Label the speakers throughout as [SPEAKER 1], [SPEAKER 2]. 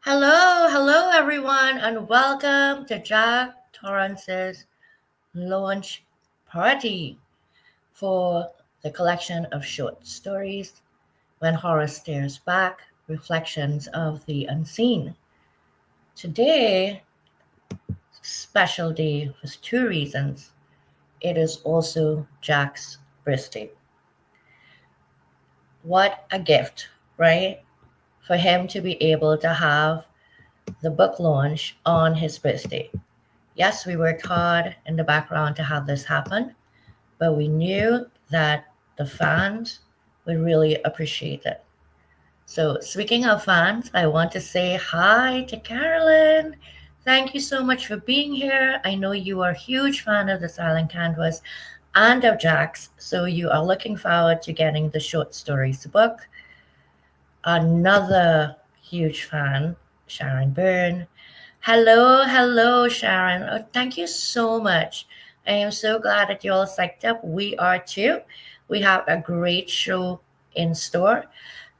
[SPEAKER 1] Hello everyone, and welcome to Jack Torrance's launch party for the collection of short stories When Horror Stares Back, Reflections of the Unseen. Today, special day for two reasons. It is also Jack's birthday. What a gift, right? For him to be able to have the book launch on his birthday. Yes, we worked hard in the background to have this happen, but we knew that the fans would really appreciate it. So, speaking of fans, I want to say hi to Carolyn. Thank you so much for being here. I know you are a huge fan of the Silent Canvas and of Jack's, so you are looking forward to getting the short stories book. Another huge fan, Sharon Byrne. Hello, Sharon. Oh, thank you so much. I am so glad that you all psyched up. We are too. We have a great show in store,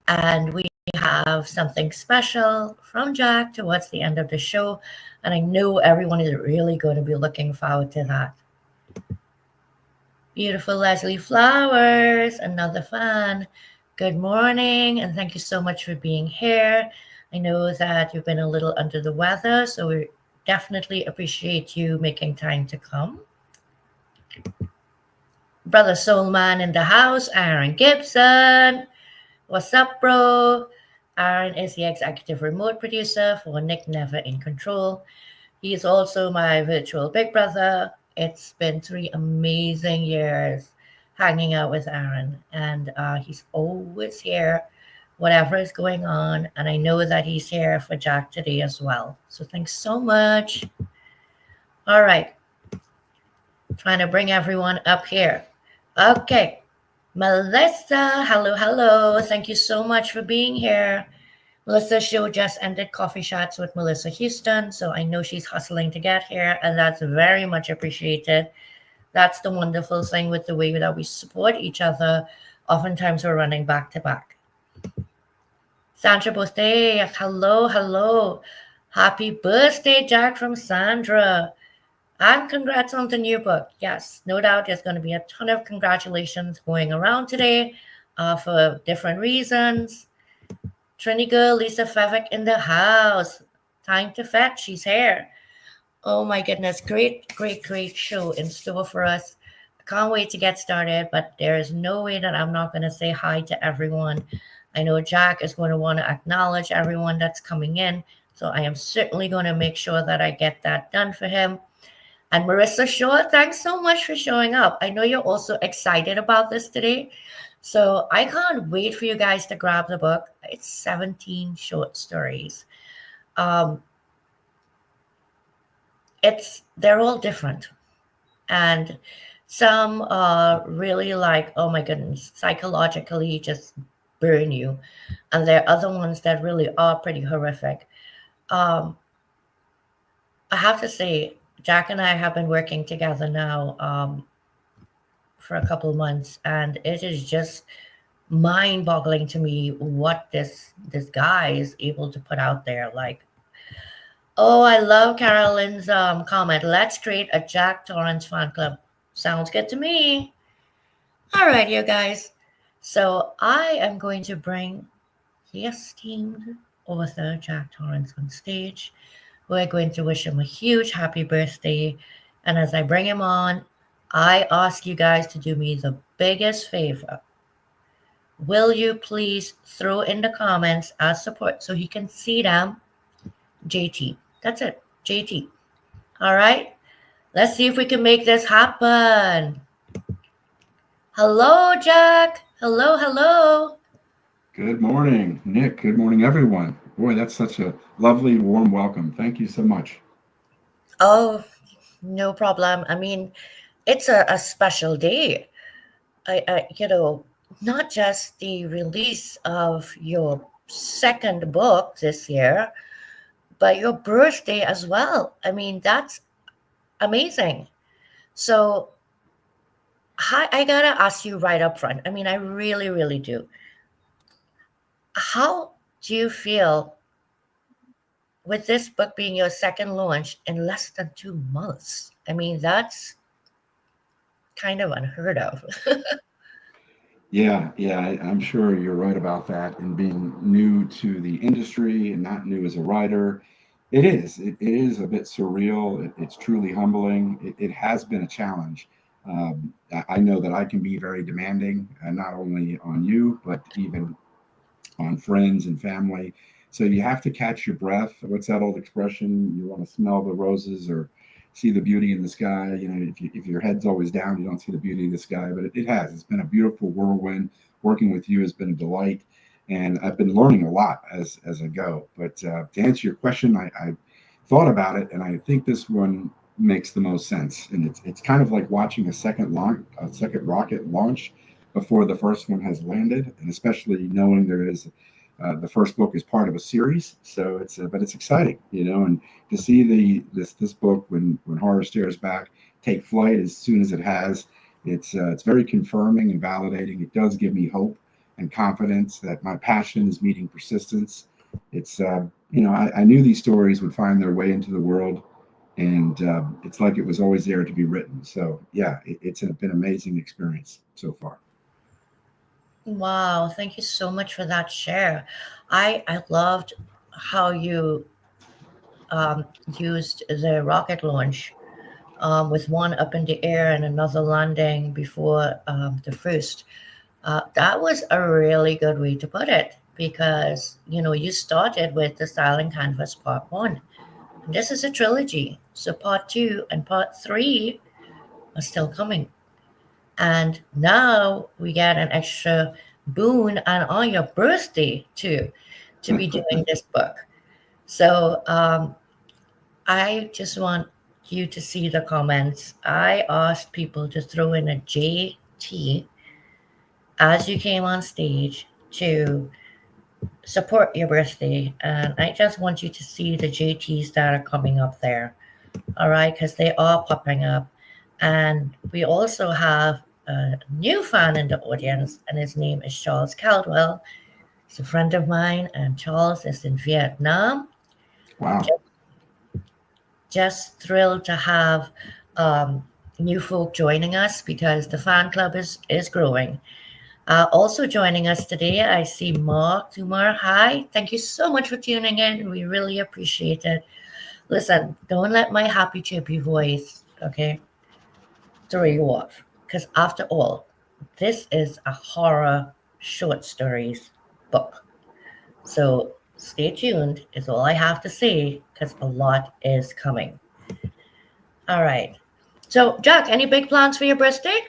[SPEAKER 1] and we have something special from Jack towards the end of the show. And I know everyone is really going to be looking forward to that. Beautiful Leslie Flowers, another fan. Good morning, and thank you so much for being here. I know that you've been a little under the weather, so we definitely appreciate you making time to come. Brother Soulman in the house, Aaron Gibson. What's up, bro? Aaron is the executive remote producer for Nick Never in Control. He is also my virtual big brother. It's been 3 amazing years hanging out with Aaron, and he's always here, whatever is going on. And I know that he's here for Jack today as well. So thanks so much. All right, trying to bring everyone up here. Okay, Melissa, hello. Thank you so much for being here. Melissa's show just ended Coffee Shots with Melissa Houston, so I know she's hustling to get here, and that's very much appreciated. That's the wonderful thing with the way that we support each other. Oftentimes we're running back to back. Sandra Boste, hello. Happy birthday, Jack, from Sandra. And congrats on the new book. Yes, no doubt there's going to be a ton of congratulations going around today for different reasons. Trini girl, Lisa Favik in the house. Time to fetch. She's here. Oh my goodness. Great show in store for us. I can't wait to get started, but there is no way that I'm not going to say hi to everyone. I know Jack is going to want to acknowledge everyone that's coming in, so I am certainly going to make sure that I get that done for him. And Marissa Shaw, thanks so much for showing up. I know you're also excited about this today. So I can't wait for you guys to grab the book. It's 17 short stories. They're all different. And some are really like, oh my goodness, psychologically just burn you. And there are other ones that really are pretty horrific. I have to say, Jack and I have been working together now for a couple of months, and it is just mind-boggling to me what this guy is able to put out there. Like, oh, I love Carolyn's comment. Let's create a Jack Torrance fan club. Sounds good to me. All right, you guys. So I am going to bring the esteemed author Jack Torrance on stage. We're going to wish him a huge happy birthday. And as I bring him on, I ask you guys to do me the biggest favor. Will you please throw in the comments as support so he can see them? JT. That's it. JT. All right. Let's see if we can make this happen. Hello, Jack. Hello.
[SPEAKER 2] Good morning, Nick. Good morning, everyone. Boy, that's such a lovely, warm welcome. Thank you so much.
[SPEAKER 1] Oh, no problem. I mean, it's a special day. Not just the release of your second book this year, but your birthday as well. I mean, that's amazing. So I gotta ask you right up front. I mean, I really do. How do you feel with this book being your second launch in less than 2 months. I mean, that's kind of unheard of.
[SPEAKER 2] Yeah, yeah, I'm sure you're right about that. And being new to the industry and not new as a writer, it is a bit surreal. It's truly humbling. It has been a challenge. I know that I can be very demanding, not only on you, but even on friends and family. So you have to catch your breath. What's that old expression? You want to smell the roses or see the beauty in the sky. You know, if your head's always down, you don't see the beauty of the sky. But it has. It's been a beautiful whirlwind. Working with you has been a delight, and I've been learning a lot as I go. But to answer your question, I thought about it, and I think this one makes the most sense. And it's kind of like watching a second rocket launch before the first one has landed, and especially knowing there is the first book is part of a series. So but it's exciting, you know, and to see this book when horror stares back take flight as soon as it has, it's very confirming and validating. It does give me hope and confidence that my passion is meeting persistence. It's you know, I knew these stories would find their way into the world, and it's like it was always there to be written. So yeah, it's been an amazing experience so far.
[SPEAKER 1] Wow, thank you so much for that share. I loved how you used the rocket launch with one up in the air and another landing before the first. That was a really good way to put it because you started with the Silent Canvas Part One. And this is a trilogy, so Part Two and Part Three are still coming. And now we get an extra boon and on your birthday too to be doing this book. So I just want you to see the comments. I asked people to throw in a JT as you came on stage to support your birthday. And I just want you to see the JTs that are coming up there. All right, because they are popping up. And we also have a new fan in the audience, and his name is Charles Caldwell. He's a friend of mine, and Charles is in Vietnam.
[SPEAKER 2] Wow.
[SPEAKER 1] Just thrilled to have new folk joining us because the fan club is growing. Also joining us today, I see Mark Dumar. Hi, thank you so much for tuning in. We really appreciate it. Listen, don't let my happy chippy voice, okay, throw you off. Because after all, this is a horror short stories book. So stay tuned, is all I have to say, because a lot is coming. All right. So, Jack, any big plans for your birthday?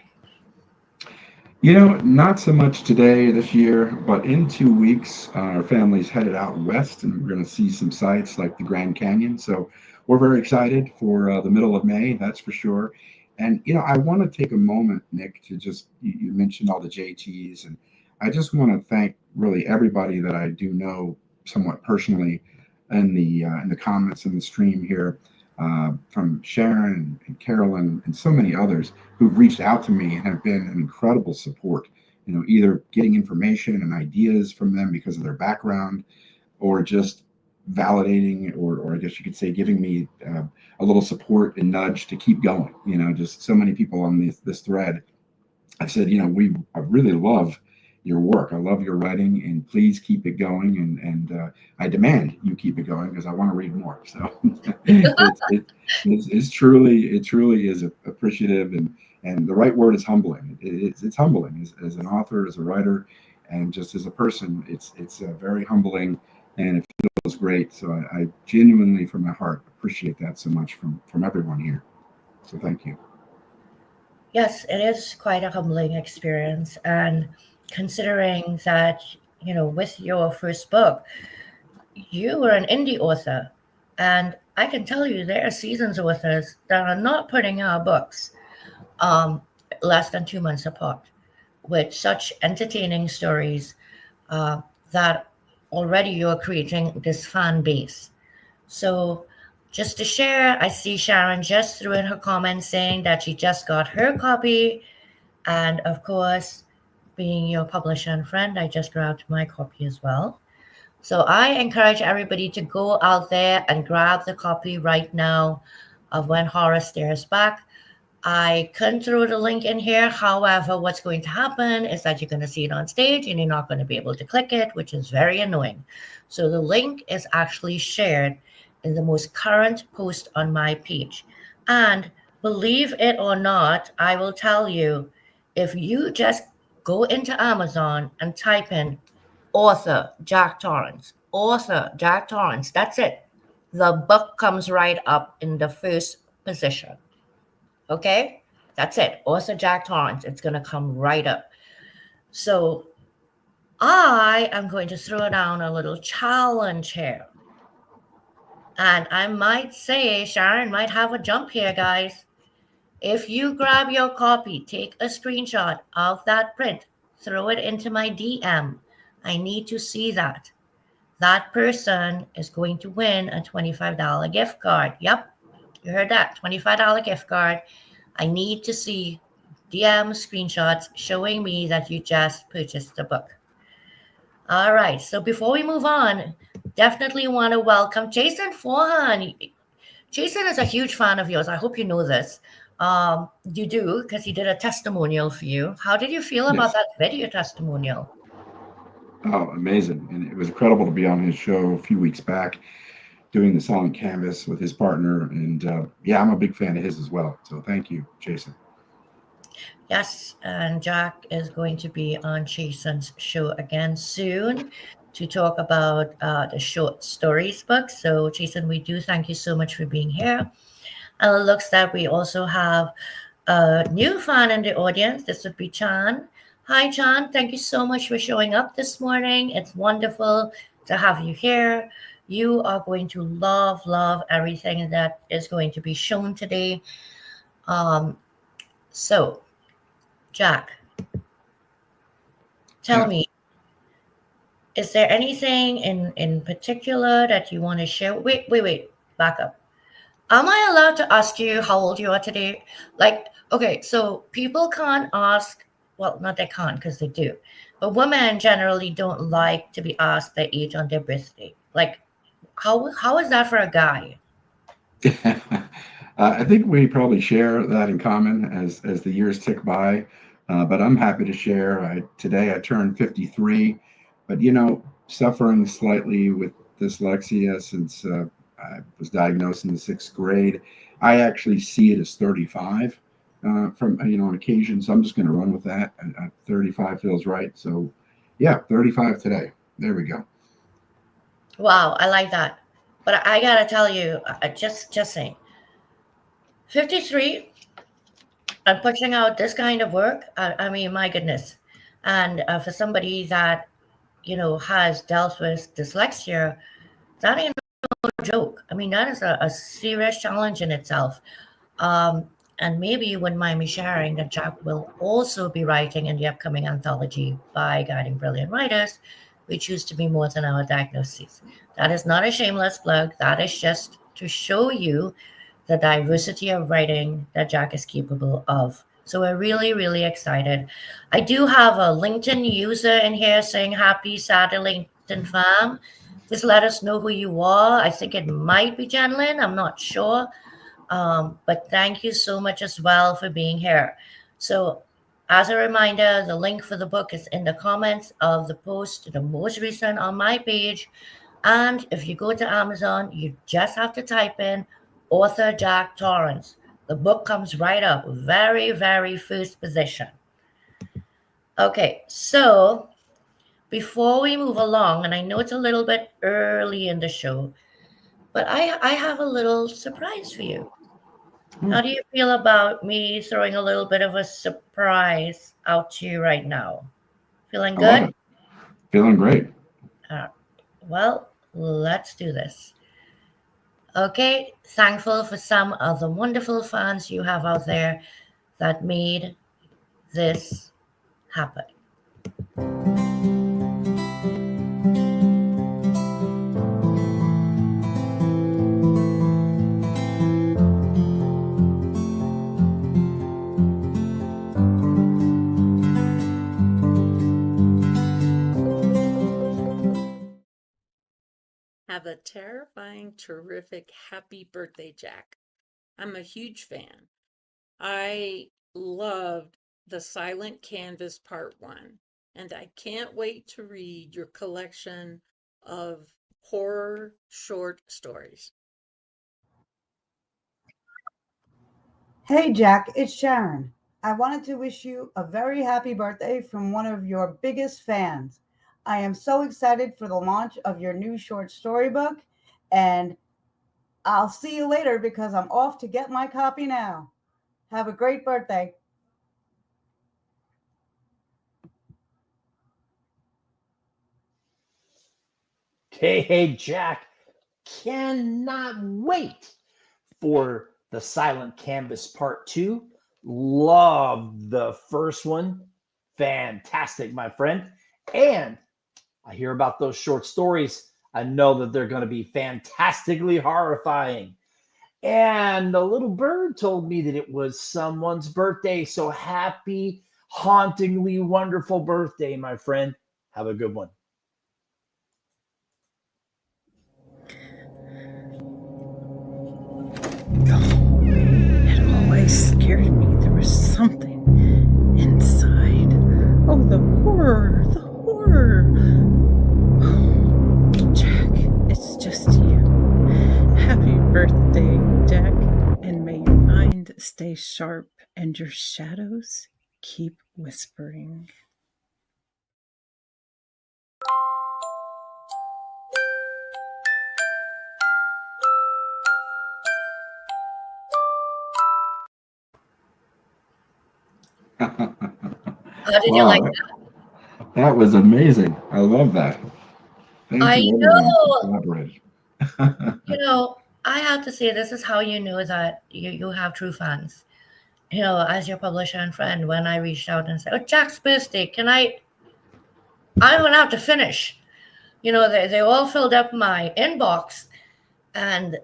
[SPEAKER 2] You know, not so much today this year, but in 2 weeks, our family's headed out west, and we're going to see some sights like the Grand Canyon. So we're very excited for the middle of May, that's for sure. And you know, I want to take a moment, Nick, to just you mentioned all the JTs, and I just want to thank really everybody that I do know somewhat personally in the comments in the stream here, from Sharon and Carolyn and so many others who've reached out to me and have been an incredible support. You know, either getting information and ideas from them because of their background, or just validating, or I guess you could say, giving me a little support and nudge to keep going. You know, just so many people on this thread. I said, you know, I really love your work. I love your writing, and please keep it going. And I demand you keep it going because I want to read more. So it truly is appreciative, and the right word is humbling. It's humbling as an author, as a writer, and just as a person. It's very humbling, and it feels great. So I genuinely, from my heart, appreciate that so much from everyone here. So thank you.
[SPEAKER 1] Yes, it is quite a humbling experience. And considering that, with your first book, you were an indie author. And I can tell you there are seasoned authors that are not putting out books um, less than 2 months apart with such entertaining stories uh, that already you're creating this fan base. So, just to share, I see Sharon just threw in her comment saying that she just got her copy. And of course, being your publisher and friend, I just grabbed my copy as well. So I encourage everybody to go out there and grab the copy right now of When Horror Stares Back. I couldn't throw the link in here. However, what's going to happen is that you're going to see it on stage and you're not going to be able to click it, which is very annoying. So the link is actually shared in the most current post on my page. And believe it or not, I will tell you, if you just go into Amazon and type in author Jack Torrance, that's it. The book comes right up in the first position. Okay? That's it. Author Jack Torrance. It's going to come right up. So I am going to throw down a little challenge here. And I might say, Sharon might have a jump here, guys. If you grab your copy, take a screenshot of that print, throw it into my DM. I need to see that. That person is going to win a $25 gift card. Yep, you heard that. $25 gift card. I need to see DM screenshots showing me that you just purchased the book. All right, so before we move on, definitely want to welcome Jason Forhan. Jason is a huge fan of yours. I hope you know this. You do, because he did a testimonial for you. How did you feel about
[SPEAKER 2] Yes.
[SPEAKER 1] that video testimonial?
[SPEAKER 2] Oh, amazing. And it was incredible to be on his show a few weeks back doing the silent canvas with his partner. And yeah, I'm a big fan of his as well. So thank you, Jason.
[SPEAKER 1] Yes, and Jack is going to be on Jason's show again soon to talk about the short stories book. So, Jason, we do thank you so much for being here. And it looks like we also have a new fan in the audience. This would be Chan. Hi, Chan. Thank you so much for showing up this morning. It's wonderful to have you here. You are going to love everything that is going to be shown today. Um, so, Jack, tell
[SPEAKER 2] Yeah.
[SPEAKER 1] me, is there anything in particular that you want to share? Wait, back up. Am I allowed to ask you how old you are today? Like, okay, so people can't ask, well, not they can't because they do, but women generally don't like to be asked their age on their birthday. Like, how is that for a guy?
[SPEAKER 2] I think we probably share that in common as the years tick by. But I'm happy to share. Today I turned 53, but suffering slightly with dyslexia since I was diagnosed in the sixth grade. I actually see it as 35 from on occasion. So I'm just going to run with that. 35 feels right. So yeah, 35 today. There we go.
[SPEAKER 1] Wow, I like that. But I gotta tell you, just saying, 53 and pushing out this kind of work. I mean, my goodness. And for somebody that has dealt with dyslexia, that ain't no joke. I mean, that is a serious challenge in itself. Um, and maybe you wouldn't mind me sharing that Jack will also be writing in the upcoming anthology by Guiding Brilliant Writers, We Choose to Be More Than Our Diagnoses. That is not a shameless plug. That is just to show you the diversity of writing that Jack is capable of. So we're really excited. I do have a LinkedIn user in here saying happy Saturday, LinkedIn fam. Just let us know who you are. I think it might be Jen Lynn. I'm not sure. But thank you so much as well for being here. So as a reminder, the link for the book is in the comments of the post, the most recent on my page. And if you go to Amazon, you just have to type in author Jack Torrance. The book comes right up, very first position. Okay, so before we move along, and I know it's a little bit early in the show, but I have a little surprise for you.
[SPEAKER 2] Hmm.
[SPEAKER 1] How do you feel about me throwing a little bit of a surprise out to you right now? Feeling
[SPEAKER 2] I love
[SPEAKER 1] good?
[SPEAKER 2] it. Feeling great.
[SPEAKER 1] Uh, well, let's do this. Okay, thankful for some of the wonderful fans you have out there that made this happen.
[SPEAKER 3] Have a terrifying, terrific, happy birthday, Jack. I'm a huge fan. I loved The Silent Canvas Part 1, and I can't wait to read your collection of horror short stories.
[SPEAKER 4] Hey Jack, it's Sharon. I wanted to wish you a very happy birthday from one of your biggest fans. I am so excited for the launch of your new short storybook, and I'll see you later because I'm off to get my copy now. Have a great birthday.
[SPEAKER 5] Hey, Jack, cannot wait for The Silent Canvas Part 2. Love the first one. Fantastic, my friend. And I hear about those short stories. I know that they're going to be fantastically horrifying. And the little bird told me that it was someone's birthday. So happy, hauntingly wonderful birthday, my friend. Have a good one.
[SPEAKER 6] It always scared me. There was something inside. Oh, the horror, the horror. Jack, it's just you. Happy birthday, Jack, and may your mind stay sharp and your shadows keep whispering.
[SPEAKER 1] How did you
[SPEAKER 2] Wow,
[SPEAKER 1] like that?
[SPEAKER 2] that was amazing. I love that. Thank
[SPEAKER 1] I
[SPEAKER 2] you, everyone, who
[SPEAKER 1] know.
[SPEAKER 2] collaborated.
[SPEAKER 1] I have to say, this is how you know that you have true fans. As your publisher and friend, when I reached out and said, "Oh, Jack's birthday, I don't have to finish." They all filled up my inbox, and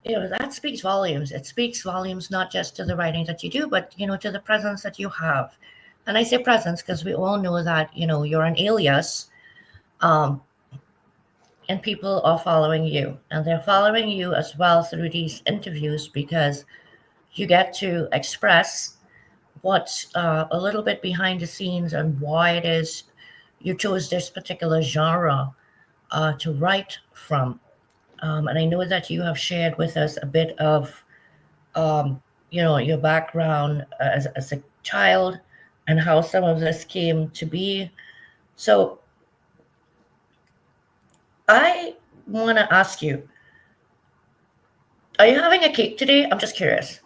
[SPEAKER 1] that speaks volumes. It speaks volumes not just to the writing that you do, but to the presence that you have. And I say presence because we all know that you're an alias, um, and people are following you, and they're following you as well through these interviews because you get to express what's a little bit behind the scenes and why it is you chose this particular genre to write from. And I know that you have shared with us a bit of, your background as a child and how some of this came to be. So I want to ask you, are you having a cake today? I'm just curious.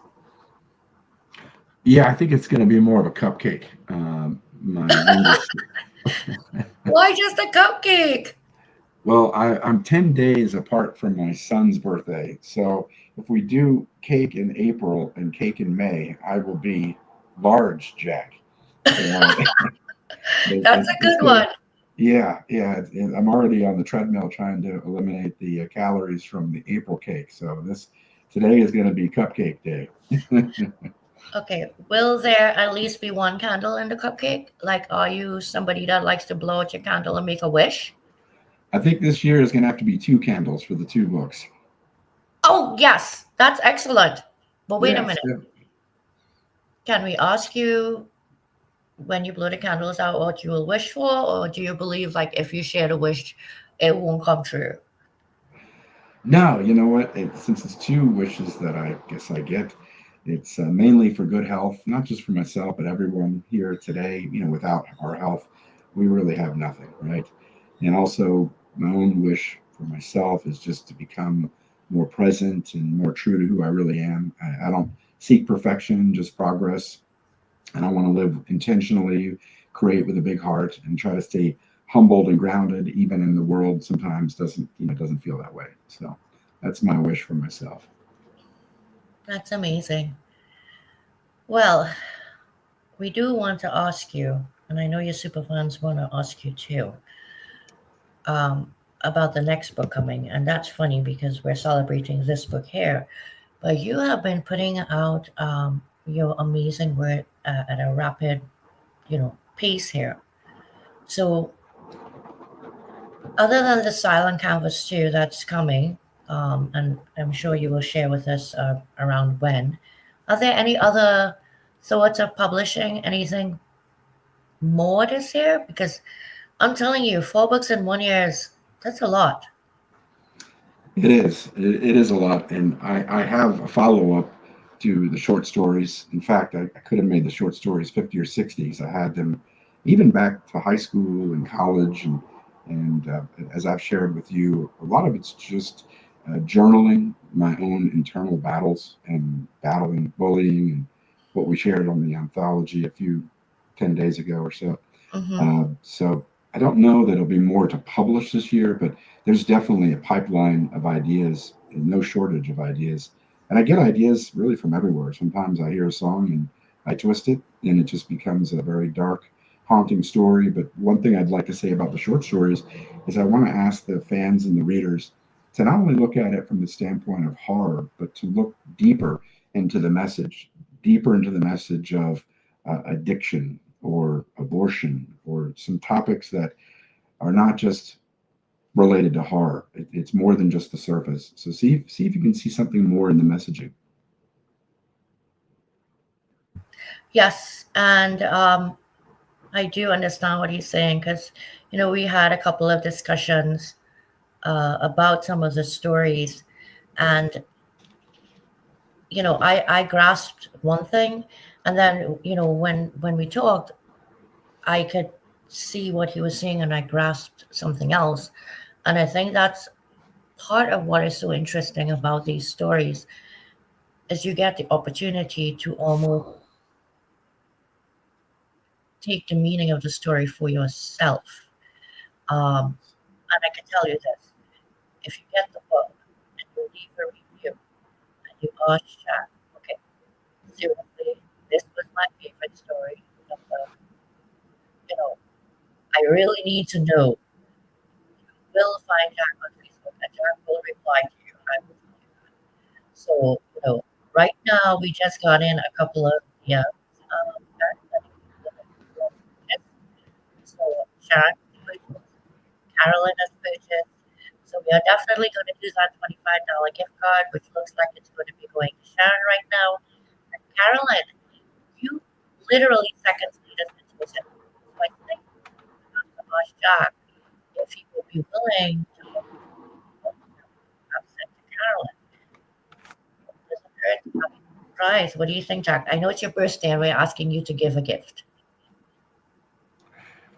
[SPEAKER 2] Yeah, I think it's going to be more of a cupcake. My youngest,
[SPEAKER 1] Why just a cupcake?
[SPEAKER 2] well, I'm 10 days apart from my son's birthday. So if we do cake in April and cake in May, I will be large Jack. So
[SPEAKER 1] That's a good one.
[SPEAKER 2] yeah, yeah. I'm already on the treadmill trying to eliminate the calories from the April cake. So today is going to be cupcake day.
[SPEAKER 1] Okay, will there at least be one candle in the cupcake? Like, are you somebody that likes to blow out your candle and make a wish?
[SPEAKER 2] I think this year is going to have to be two candles for the two books.
[SPEAKER 1] Oh, yes, that's excellent. But wait a
[SPEAKER 2] Yes.
[SPEAKER 1] minute. Can we ask you when you blow the candles out what you will wish for? Or do you believe, like, if you share the wish, it won't come true?
[SPEAKER 2] No, you know what? Since it's two wishes that I guess I get, it's mainly for good health, not just for myself, but everyone here today. Without our health, we really have nothing, right? And also, my own wish for myself is just to become more present and more true to who I really am. I don't seek perfection, just progress. And I want to live intentionally, create with a big heart, and try to stay humbled and grounded, even in the world sometimes doesn't feel that way. So that's my wish for myself.
[SPEAKER 1] That's amazing. Well, we do want to ask you, and I know your super fans want to ask you too, about the next book coming. And that's funny because we're celebrating this book here. But you have been putting out your amazing work at a rapid, pace here. So Other than the silent canvas too that's coming, and I'm sure you will share with us around when, are there any other thoughts of publishing anything more this year? Because I'm telling you, 4 books in 1 year that's a lot.
[SPEAKER 2] It is. It is a lot. And I have a follow up to the short stories. In fact, I could have made the short stories 50 or 60 because I had them even back to high school and college. And as I've shared with you, a lot of it's just journaling my own internal battles and battling bullying and what we shared on the anthology a few 10 days ago or so.
[SPEAKER 1] Mm-hmm.
[SPEAKER 2] So I don't know that it'll be more to publish this year, but there's definitely a pipeline of ideas, and no shortage of ideas. And I get ideas really from everywhere. Sometimes I hear a song and I twist it, and it just becomes a very dark, haunting story. But one thing I'd like to say about the short stories is I want to ask the fans and the readers to not only look at it from the standpoint of horror, but to look deeper into the message of addiction or abortion or some topics that are not just related to horror. It's more than just the surface. So see if you can see something more in the messaging.
[SPEAKER 1] Yes, and I do understand what he's saying because, we had a couple of discussions about some of the stories, and I grasped one thing, and then when we talked, I could see what he was saying, and I grasped something else, and I think that's part of what is so interesting about these stories is you get the opportunity to almost take the meaning of the story for yourself. And I can tell you this: if you get the book and you leave a review and you ask Jack, okay, seriously, this was my favorite story. You know, I really need to know. You will find Jack on Facebook, and Jack will reply to you. I will tell you that. So, right now we just got in a couple of so Jack Carolyn has purchased. So we are definitely going to use that $25 gift card, which looks like it's going to be going to Sharon right now. And Carolyn, you literally seconds lead us into this. So I think we have to ask Jack if he will be willing to have sent to Carolyn. Doesn't hurt to have a surprise. What do you think, Jack? I know it's your birthday and we're asking you to give a gift.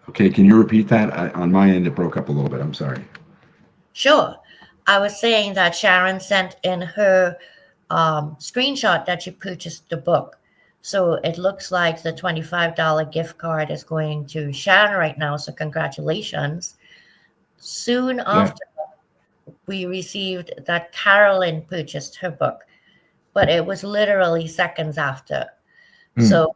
[SPEAKER 2] Okay, can you repeat that? On my end, it broke up a little bit. I'm sorry.
[SPEAKER 1] Sure. I was saying that Sharon sent in her screenshot that she purchased the book. So it looks like the $25 gift card is going to Sharon right now. So congratulations. Soon after, we received that Carolyn purchased her book, but it was literally seconds after. So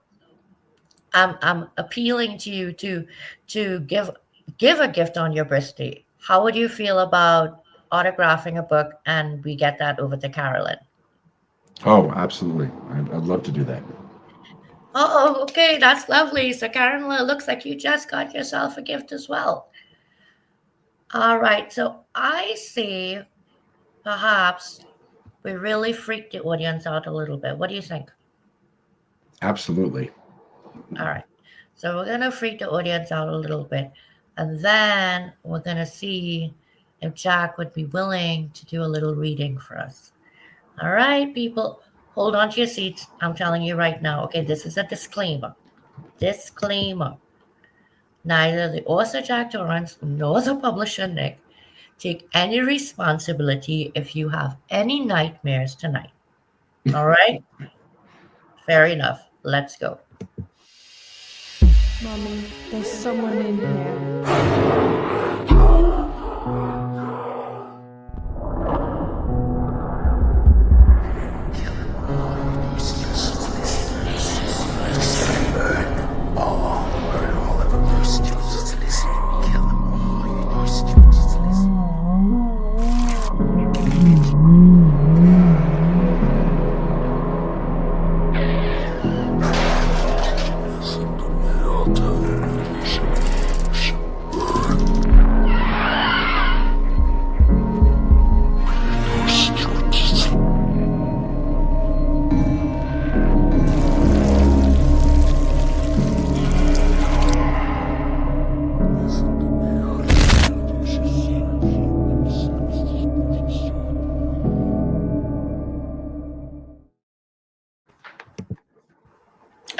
[SPEAKER 1] I'm appealing to you to give a gift on your birthday. How would you feel about autographing a book and we get that over to Carolyn?
[SPEAKER 2] Oh, absolutely. I'd love to do that.
[SPEAKER 1] Oh, okay, that's lovely. So Carolyn, it looks like you just got yourself a gift as well. All right, so I see perhaps we really freaked the audience out a little bit. What do you think?
[SPEAKER 2] Absolutely.
[SPEAKER 1] All right. So we're going to freak the audience out a little bit. And then we're going to see if Jack would be willing to do a little reading for us. All right, people, hold on to your seats. I'm telling you right now. Okay, this is a disclaimer. Disclaimer. Neither the author Jack Torrance nor the publisher Nick take any responsibility if you have any nightmares tonight. All right? Fair enough. Let's go.
[SPEAKER 7] Mommy, there's someone in here.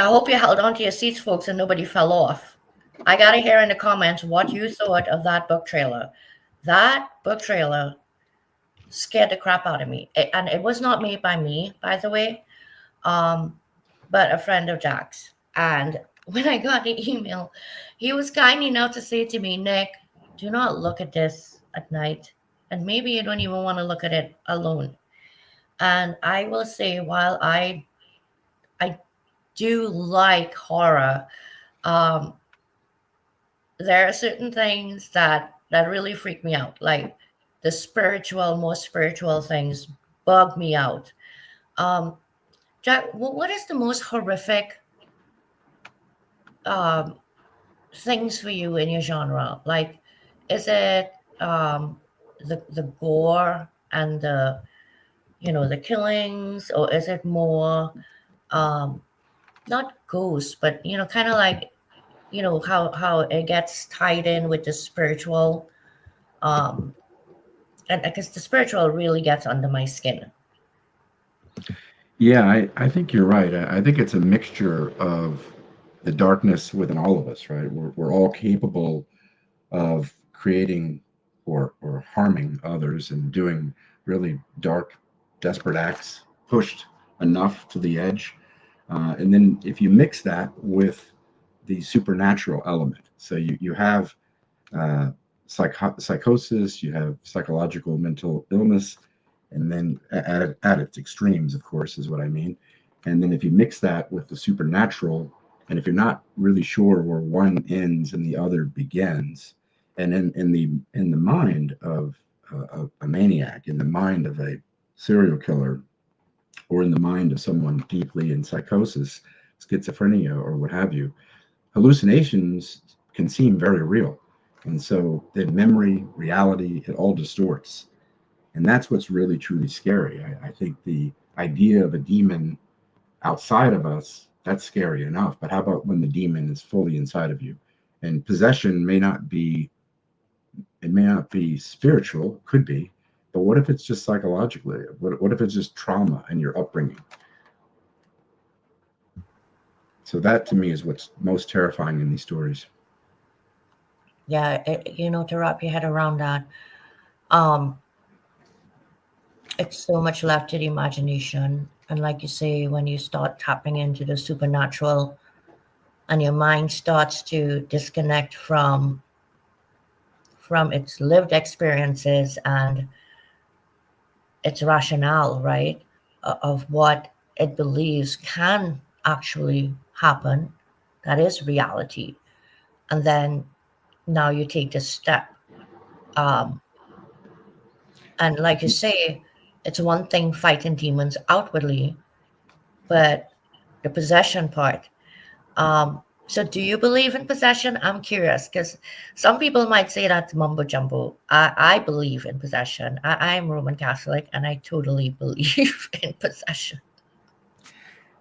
[SPEAKER 1] I hope you held on to your seats, folks, and nobody fell off. I gotta hear in the comments what you thought of that book trailer. That book trailer scared the crap out of me. And it was not made by me, by the way, but a friend of Jack's. And when I got the email, he was kind enough to say to me, Nick, do not look at this at night. And maybe you don't even want to look at it alone. And I will say, while I do like horror, um, there are certain things that really freak me out, like the spiritual, more spiritual things bug me out. Um, Jack, what is the most horrific um, things for you in your genre? Like, is it the gore and the killings, or is it more um, not ghosts, but kind of like how it gets tied in with the spiritual, um, and because the spiritual really gets under my skin.
[SPEAKER 2] Yeah, I think you're right. I think it's a mixture of the darkness within all of us, right? We're all capable of creating or harming others and doing really dark, desperate acts, pushed enough to the edge. And then if you mix that with the supernatural element, so you have uh, psychosis, you have psychological mental illness, and then at its extremes, of course, is what I mean. And then if you mix that with the supernatural, and if you're not really sure where one ends and the other begins, and in the mind of a maniac, in the mind of a serial killer, or in the mind of someone deeply in psychosis, schizophrenia, or what have you, hallucinations can seem very real. And so the memory, reality, it all distorts. And that's what's really truly scary. I think the idea of a demon outside of us, that's scary enough. But how about when the demon is fully inside of you? And possession may not be spiritual, could be, but what if it's just psychologically? What if it's just trauma and your upbringing? So that to me is what's most terrifying in these stories.
[SPEAKER 1] Yeah, to wrap your head around that, um, it's so much left to the imagination. And like you say, when you start tapping into the supernatural and your mind starts to disconnect from its lived experiences and its rationale, right, of what it believes can actually happen, that is reality. And then now you take this step. Um, and like you say, it's one thing fighting demons outwardly, but the possession part. So do you believe in possession? I'm curious because some people might say that's mumbo jumbo. I believe in possession. I'm Roman Catholic and I totally believe in possession.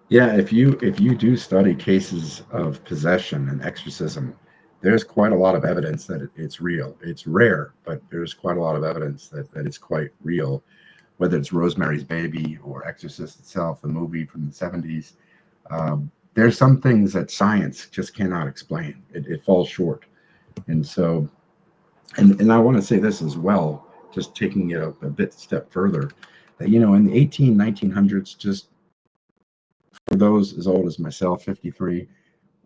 [SPEAKER 2] Yeah, if you do study cases of possession and exorcism, there's quite a lot of evidence that it's real. It's rare, but there's quite a lot of evidence that it's quite real. Whether it's Rosemary's Baby or Exorcist itself, the movie from the 70s, there's some things that science just cannot explain. It falls short. And so, and I want to say this as well, just taking it a bit step further, that in the 1900s, just for those as old as myself, 53,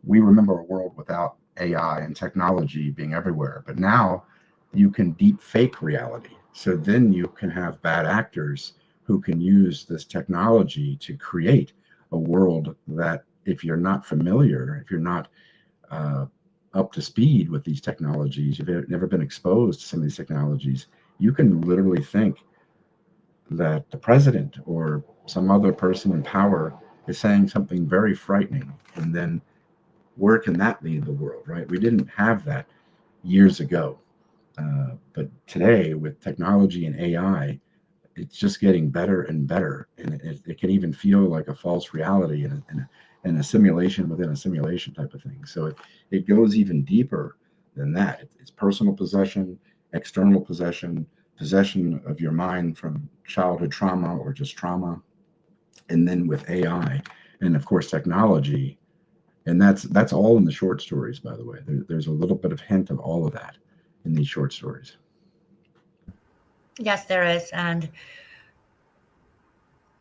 [SPEAKER 2] we remember a world without AI and technology being everywhere. But now you can deep fake reality. So then you can have bad actors who can use this technology to create a world that, if you're not familiar, if you're not uh, up to speed with these technologies, if you've never been exposed to some of these technologies, you can literally think that the president or some other person in power is saying something very frightening. And then where can that lead the world, right? We didn't have that years ago. But today, with technology and AI, it's just getting better and better. And it can even feel like a false reality and a simulation within a simulation type of thing. So it goes even deeper than that. It's personal possession, external possession, possession of your mind from childhood trauma or just trauma. And then with AI and, of course, technology, And that's all in the short stories, by the way. There's a little bit of hint of all of that in these short stories.
[SPEAKER 1] Yes, there is. And,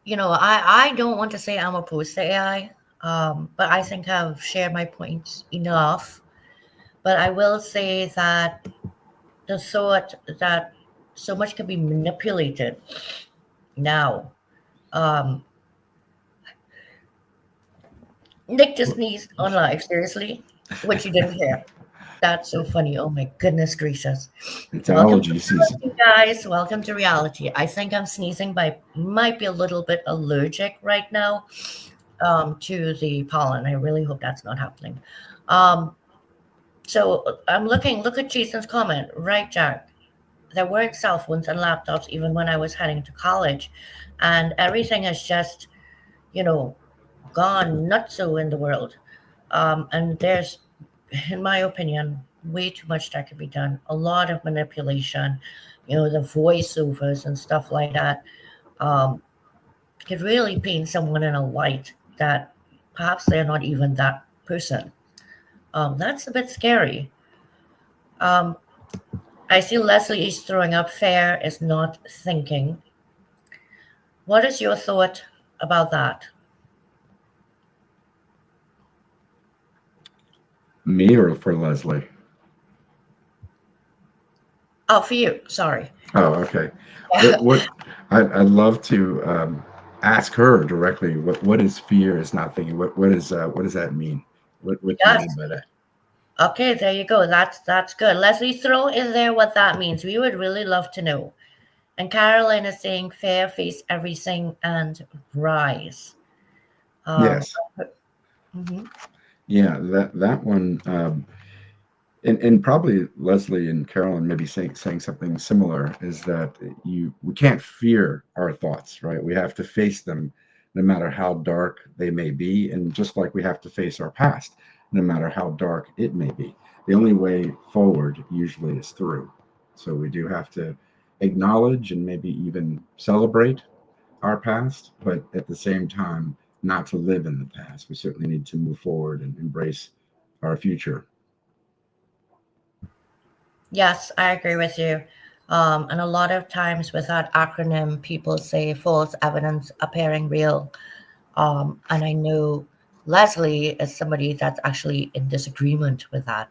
[SPEAKER 1] I don't want to say I'm opposed to AI, but I think I've shared my points enough. But I will say that the thought that so much can be manipulated now. Um, Nick just sneezed on live, seriously, which you didn't hear. That's so funny. Oh my goodness gracious.
[SPEAKER 2] It's
[SPEAKER 1] Welcome to
[SPEAKER 2] allergy season.
[SPEAKER 1] reality, guys. Welcome to reality. I think I'm sneezing, but might be a little bit allergic right now to the pollen. I really hope that's not happening. So I'm look at Jason's comment, right, Jack? There weren't cell phones and laptops even when I was heading to college. And everything has just, you know, gone nutso in the world. And there's, in my opinion, way too much that could be done. A lot of manipulation, the voiceovers and stuff like that. Um, could really paint someone in a light that perhaps they're not even that person. That's a bit scary. Um, I see Leslie is throwing up. Fair is not thinking. What is your thought about that?
[SPEAKER 2] Me or for Leslie?
[SPEAKER 1] Oh, for you. Sorry.
[SPEAKER 2] Oh, okay. What I'd love to ask her directly. What is fear is not thinking? What does that mean? What do you
[SPEAKER 1] Yes.
[SPEAKER 2] mean by that?
[SPEAKER 1] Okay, there you go. That's good. Leslie, throw in there what that means. We would really love to know. And Carolyn is saying fair, face everything, and rise. Um,
[SPEAKER 2] Yes.
[SPEAKER 1] mhm.
[SPEAKER 2] Yeah, that one, and probably Leslie and Carolyn maybe saying something similar is that we can't fear our thoughts, right? We have to face them, no matter how dark they may be, and just like we have to face our past, no matter how dark it may be. The only way forward usually is through. So we do have to acknowledge and maybe even celebrate our past, but at the same time, not to live in the past. We certainly need to move forward and embrace our future.
[SPEAKER 1] Yes, I agree with you. And a lot of times with that acronym, people say false evidence appearing real. And I know Leslie is somebody that's actually in disagreement with that.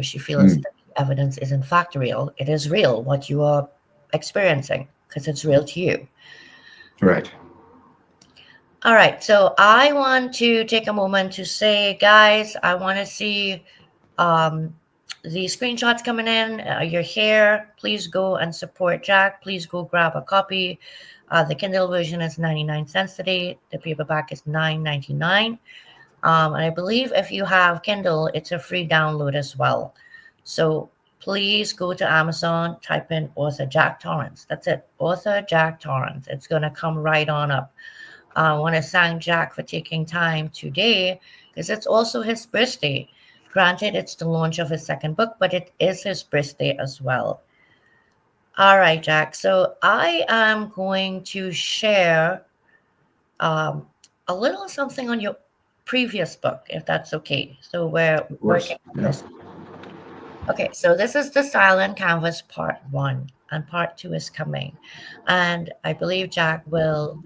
[SPEAKER 1] She feels
[SPEAKER 2] Mm,
[SPEAKER 1] that the evidence is in fact real. It is real what you are experiencing because it's real to you.
[SPEAKER 2] right.
[SPEAKER 1] All right, so I want to take a moment to say, guys, I want to see the screenshots coming in. You're here. Please go and support Jack. Please go grab a copy. The Kindle version is 99 cents today. The paperback is $9.99. And I believe if you have Kindle, it's a free download as well. So please go to Amazon, type in author Jack Torrance. That's it, author Jack Torrance. It's going to come right on up. I want to thank Jack for taking time today because it's also his birthday. Granted, it's the launch of his second book, but it is his birthday as well. All right, Jack. So I am going to share um, a little something on your previous book, if that's okay. So we're
[SPEAKER 2] Of course.
[SPEAKER 1] working on
[SPEAKER 2] Yeah.
[SPEAKER 1] this. Okay, so this is the Silent Canvas Part 1, and Part 2 is coming. And I believe Jack will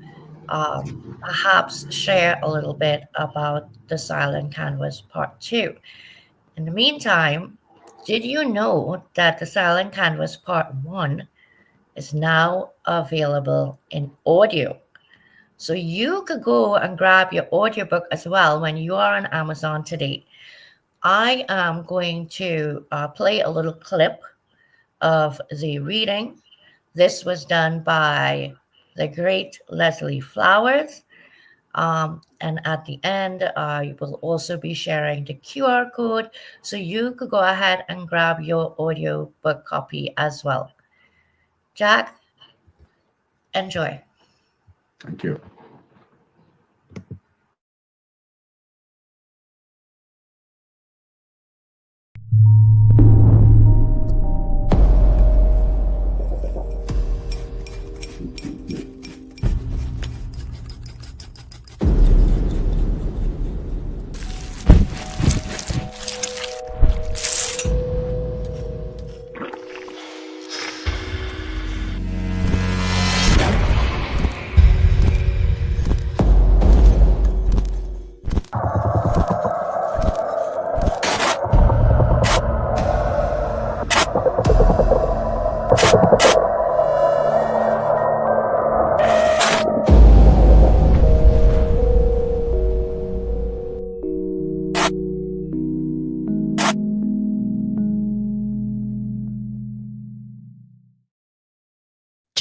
[SPEAKER 1] perhaps share a little bit about the Silent Canvas Part 2. In the meantime, did you know that the Silent Canvas Part 1 is now available in audio? So you could go and grab your audiobook as well when you are on Amazon today. I am going to play a little clip of the reading. This was done by the great Leslie Flowers. And at the end, you will also be sharing the QR code. So you could go ahead and grab your audiobook copy as well. Jack, enjoy.
[SPEAKER 2] Thank you.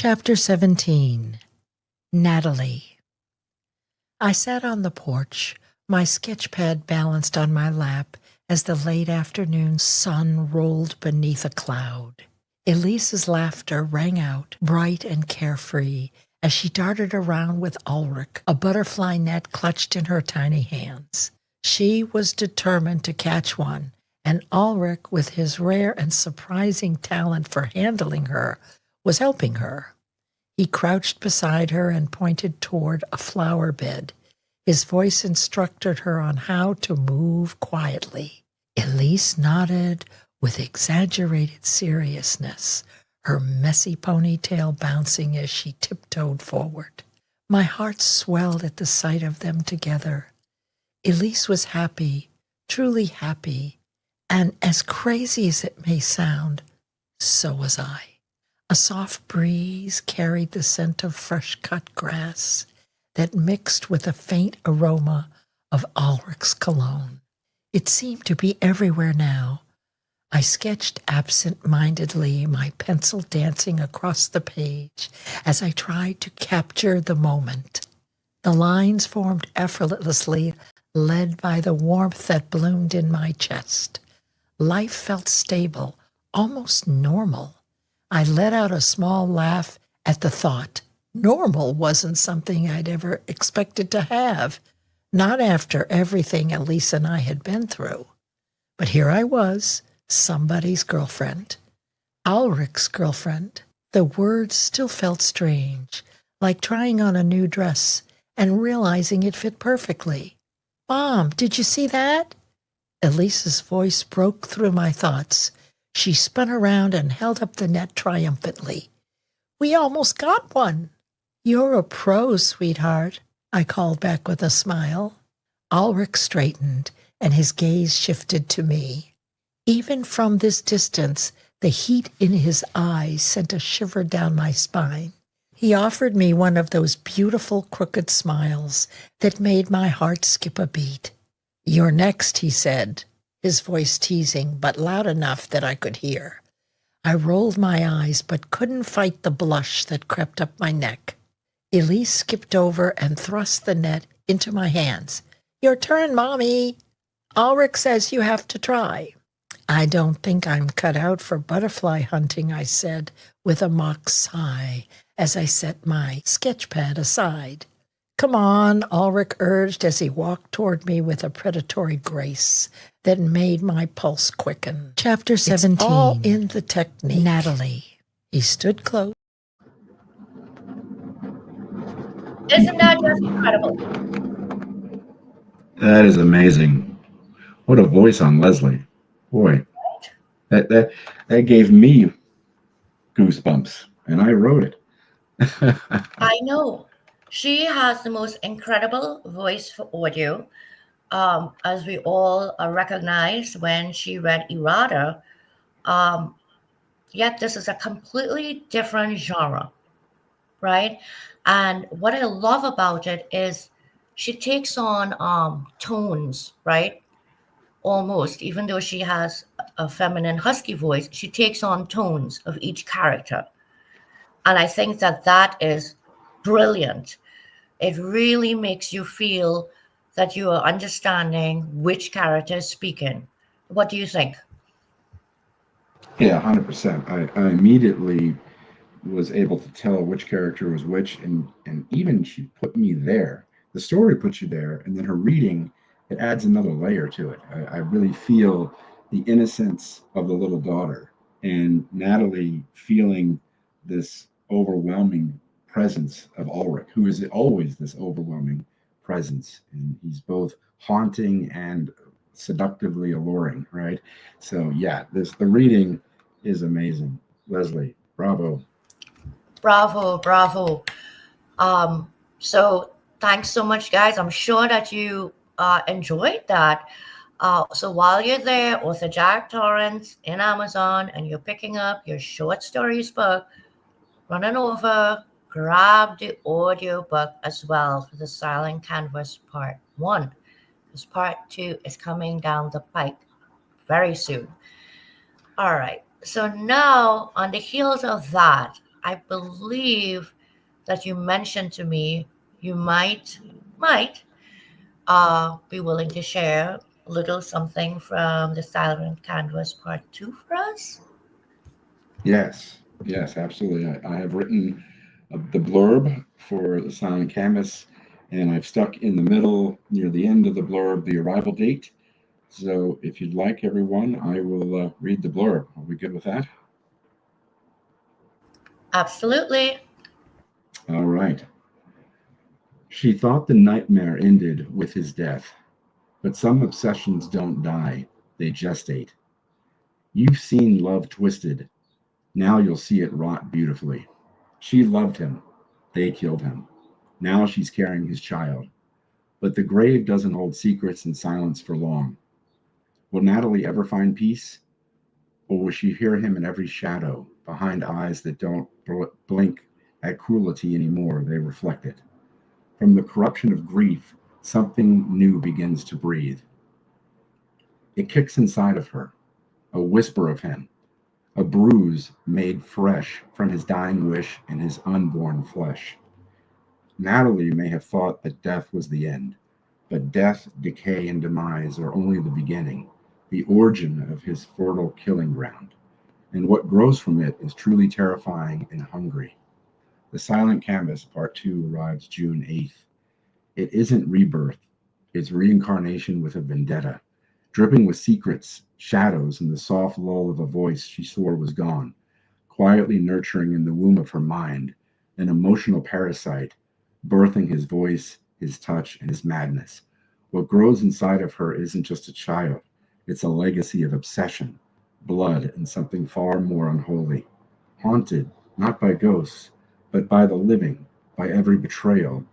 [SPEAKER 1] Chapter 17. Natalie. I sat on the porch, my sketchpad balanced on my lap as the late afternoon sun rolled beneath a cloud. Elise's laughter rang out, bright and carefree, as she darted around with Ulrich, a butterfly net clutched in her tiny hands. She was determined to catch one, and Ulrich, with his rare and surprising talent for handling her, was helping her. He crouched beside her and pointed toward a flower bed. His voice instructed her on how to move quietly. Elise nodded with exaggerated seriousness, her messy ponytail bouncing as she tiptoed forward. My heart swelled at the sight of them together. Elise was happy, truly happy, and as crazy as it may sound, so was I. A soft breeze carried the scent of fresh-cut grass that mixed with a faint aroma of Ulrich's cologne. It seemed to be everywhere now. I sketched absent-mindedly, my pencil dancing across the page as I tried to capture the moment. The lines formed effortlessly, led by the warmth that bloomed in my chest. Life felt stable, almost normal. I let out a small laugh at the thought. Normal wasn't something I'd ever expected to have, not after everything Elise and I had been through. But here I was, somebody's girlfriend, Ulrich's girlfriend. The words still felt strange, like trying on a new dress and realizing it fit perfectly. "Mom, did you see that?" Elise's voice broke through my thoughts. She spun around and held up the net triumphantly. "We almost got one." "You're a pro, sweetheart," I called back with a smile. Ulrich straightened, and his gaze shifted to me. Even from this distance, the heat in his eyes sent a shiver down my spine. He offered me one of those beautiful crooked smiles that made my heart skip a beat. "You're next," he said, his voice teasing, but loud enough that I could hear. I rolled my eyes, but couldn't fight the blush that crept up my neck. Elise skipped over and thrust the net into my hands. "Your turn, Mommy. Ulrich says you have to try." "I don't think I'm cut out for butterfly hunting," I said with a mock sigh as I set my sketchpad aside. "Come on," Ulrich urged as he walked toward me with a predatory grace that made my pulse quicken. Chapter 17. It's all in the technique. Natalie. He stood close. Isn't that just incredible?
[SPEAKER 2] That is amazing. What a voice on Leslie. Boy, that gave me goosebumps, and I wrote it.
[SPEAKER 1] I know. She has the most incredible voice for audio, as we all recognized when she read Errata. Um, Yet this is a completely different genre, right? And what I love about it is she takes on tones, right? Almost, even though she has a feminine husky voice, she takes on tones of each character. And I think that that is brilliant. It really makes you feel that you are understanding which character is speaking. What do you think?
[SPEAKER 2] Yeah, 100%. I immediately was able to tell which character was which, and even she put me there. The story puts you there, and then her reading, it adds another layer to it. I really feel the innocence of the little daughter, and Natalie feeling this overwhelming presence of Ulrich, who is always this overwhelming presence, and he's both haunting and seductively alluring, right? So yeah, this the reading is amazing. Leslie, bravo.
[SPEAKER 1] Bravo, bravo. So thanks so much, guys. I'm sure that you enjoyed that. So while you're there with the Jack Torrance in Amazon and you're picking up your short stories book, running over, grab the audio book as well for the Silent Canvas Part 1. Because Part 2 is coming down the pike very soon. All right. So now, on the heels of that, I believe that you mentioned to me you might be willing to share a little something from the Silent Canvas Part 2 for us.
[SPEAKER 2] Yes, yes, absolutely. I have written the blurb for the Silent Canvas, and I've stuck in the middle, near the end of the blurb, the arrival date. So if you'd like, everyone, I will read the blurb. Are we good with that?
[SPEAKER 1] Absolutely.
[SPEAKER 2] All right. She thought the nightmare ended with his death, but some obsessions don't die, they gestate. You've seen love twisted, now you'll see it rot beautifully. She loved him, they killed him. Now she's carrying his child. But the grave doesn't hold secrets and silence for long. Will Natalie ever find peace? Or will she hear him in every shadow, behind eyes that don't blink at cruelty anymore? They reflect it. From the corruption of grief, something new begins to breathe. It kicks inside of her, a whisper of him, a bruise made fresh from his dying wish and his unborn flesh. Natalie may have thought that death was the end, but death, decay, and demise are only the beginning, the origin of his fertile killing ground. And what grows from it is truly terrifying and hungry. The Silent Canvas, Part 2, arrives June 8th. It isn't rebirth, it's reincarnation with a vendetta, dripping with secrets, shadows, and the soft lull of a voice she swore was gone, quietly nurturing in the womb of her mind an emotional parasite, birthing his voice, his touch, and his madness. What grows inside of her isn't just a child, it's a legacy of obsession, blood, and something far more unholy. Haunted, not by ghosts, but by the living, by every betrayal,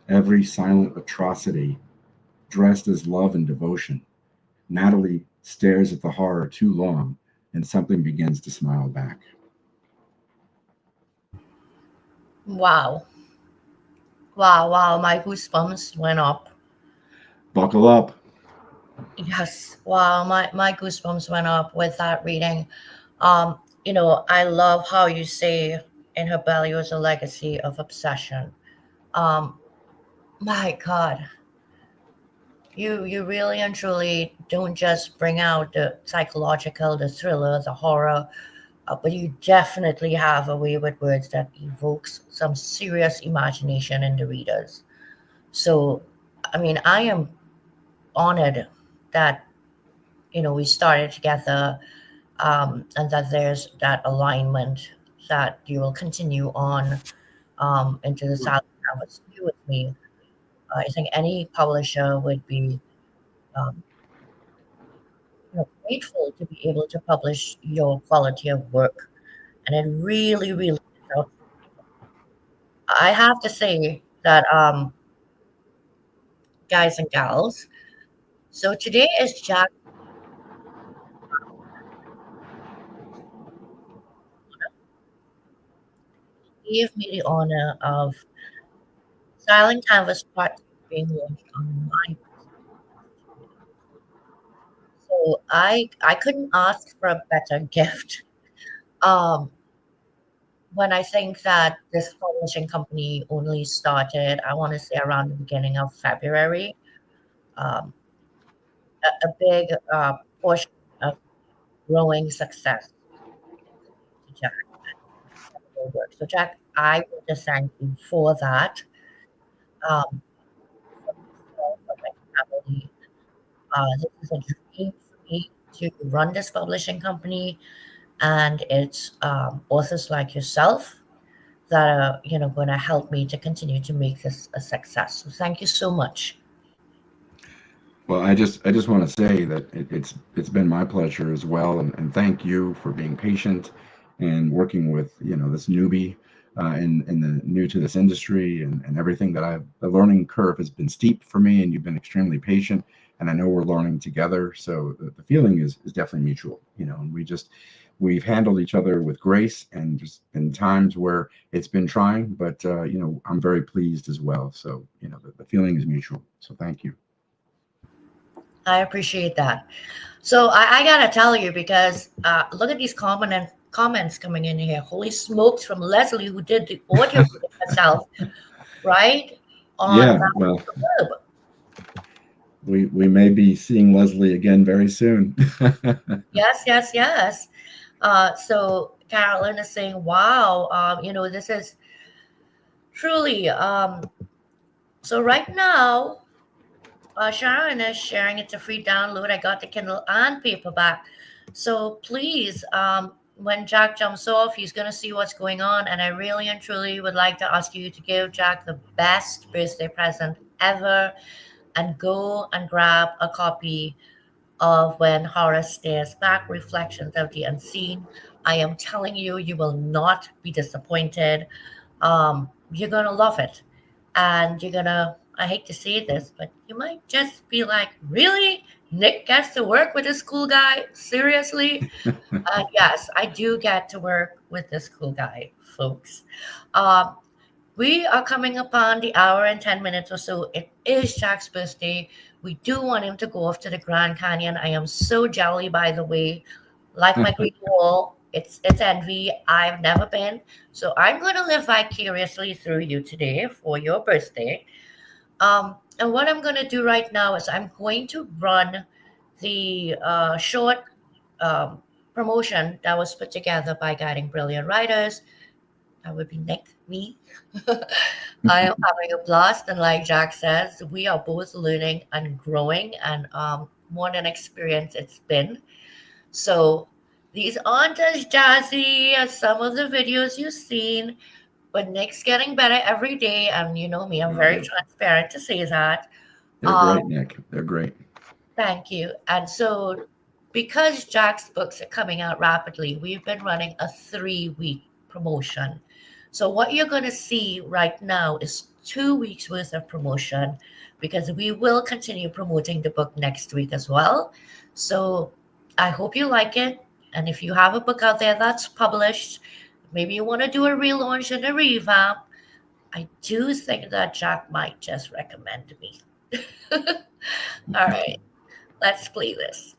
[SPEAKER 2] every silent atrocity dressed as love and devotion. Natalie stares at the horror too long, and something begins to smile back.
[SPEAKER 1] Wow. Wow, wow. My goosebumps went up.
[SPEAKER 2] Buckle up.
[SPEAKER 1] Yes. Wow, my goosebumps went up with that reading. I love how you say in her belly was a legacy of obsession. Um, my God, you really and truly don't just bring out the psychological, the thriller, the horror, but you definitely have a way with words that evokes some serious imagination in the readers. So, I mean, I am honored that we started together, and that there's that alignment that you will continue on into the South Canvas with me. I think any publisher would be um, grateful to be able to publish your quality of work, and it really, really is out. I have to say that, guys and gals. So today is Jack gave me the honor of Silent Canvas Part 2 being launched on my. So I couldn't ask for a better gift. Um, when I think that this publishing company only started, I want to say around the beginning of February, um, a big portion of growing success to Jack and your work. So Jack, I want to thank you for that. Um, for myself, for my family. This is a dream for me to run this publishing company, and it's authors like yourself that are going to help me to continue to make this a success. So thank you so much.
[SPEAKER 2] Well, I just want to say that it's been my pleasure as well, and thank you for being patient and working with this newbie and the new to this industry and everything that the learning curve has been steep for me, and you've been extremely patient, and I know we're learning together, so the feeling is definitely mutual, and we've handled each other with grace, and just in times where it's been trying, but I'm very pleased as well. So the feeling is mutual. So thank you.
[SPEAKER 1] I appreciate that. So I gotta tell you because look at these comments coming in here. Holy smokes, from Leslie, who did the audio herself, right? On
[SPEAKER 2] Yeah,
[SPEAKER 1] that
[SPEAKER 2] well,
[SPEAKER 1] verb.
[SPEAKER 2] we may be seeing Leslie again very soon.
[SPEAKER 1] Yes, yes, yes. So Carolyn is saying, wow, this is truly. So right now, Sharon is sharing it's a free download. I got the Kindle and paperback. So please, when Jack jumps off, he's going to see what's going on. And I really and truly would like to ask you to give Jack the best birthday present ever and go and grab a copy of When Horror Stares Back, Reflections of the Unseen. I am telling you, you will not be disappointed. You're going to love it. And you're going to, I hate to say this, but you might just be like, really? Nick gets to work with this cool guy? Seriously? Yes, I do get to work with this cool guy, folks. Um, we are coming upon the hour and 10 minutes or so. It is Jack's birthday. We do want him to go off to the Grand Canyon. I am so jelly, by the way. Like my Great Wall, it's envy. I've never been. So I'm going to live vicariously through you today for your birthday. And what I'm going to do right now is I'm going to run the short um, promotion that was put together by Guiding Brilliant Writers. That would be Nick, me. I am having a blast, and like Jack says, we are both learning and growing, and what an experience it's been. So these aren't as jazzy as some of the videos you've seen, but Nick's getting better every day, and you know me, I'm
[SPEAKER 2] Oh,
[SPEAKER 1] very transparent to say that.
[SPEAKER 2] they're
[SPEAKER 1] Um,
[SPEAKER 2] great, Nick. They're great.
[SPEAKER 1] Thank you. And so, because Jack's books are coming out rapidly, we've been running a 3-week promotion. So, what you're going to see right now is 2 weeks worth of promotion because we will continue promoting the book next week as well. So, I hope you like it. And if you have a book out there that's published, maybe you want to do a relaunch and a revamp, I do think that Jack might just recommend me. All right. Let's play this.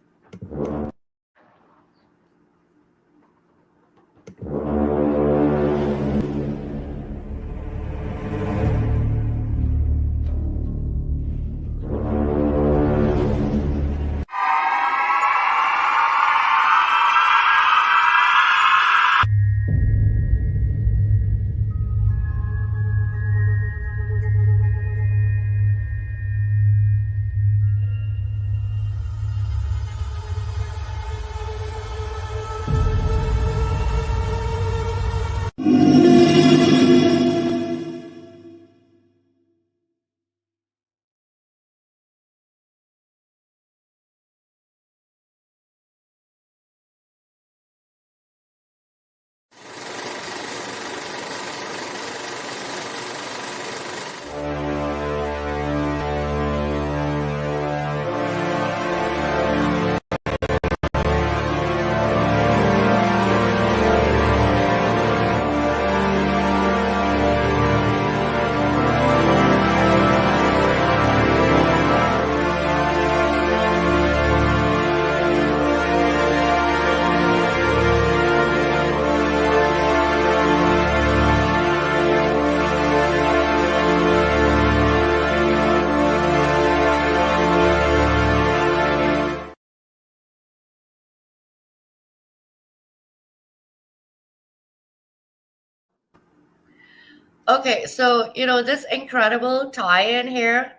[SPEAKER 1] Okay, so this incredible tie-in here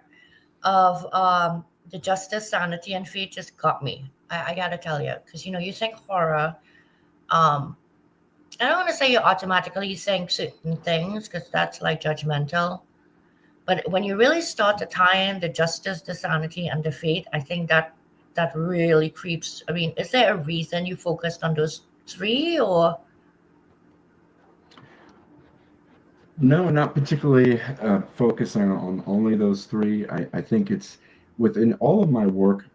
[SPEAKER 1] of the justice, sanity, and fate just got me. I gotta tell you, because you think horror. Um, I don't want to say you automatically think certain things because that's like judgmental. But when you really start to tie in the justice, the sanity, and the fate, I think that really creeps. I mean, is there a reason you focused on those three, or?
[SPEAKER 2] No, not particularly focusing on only those three. I think it's within all of my work,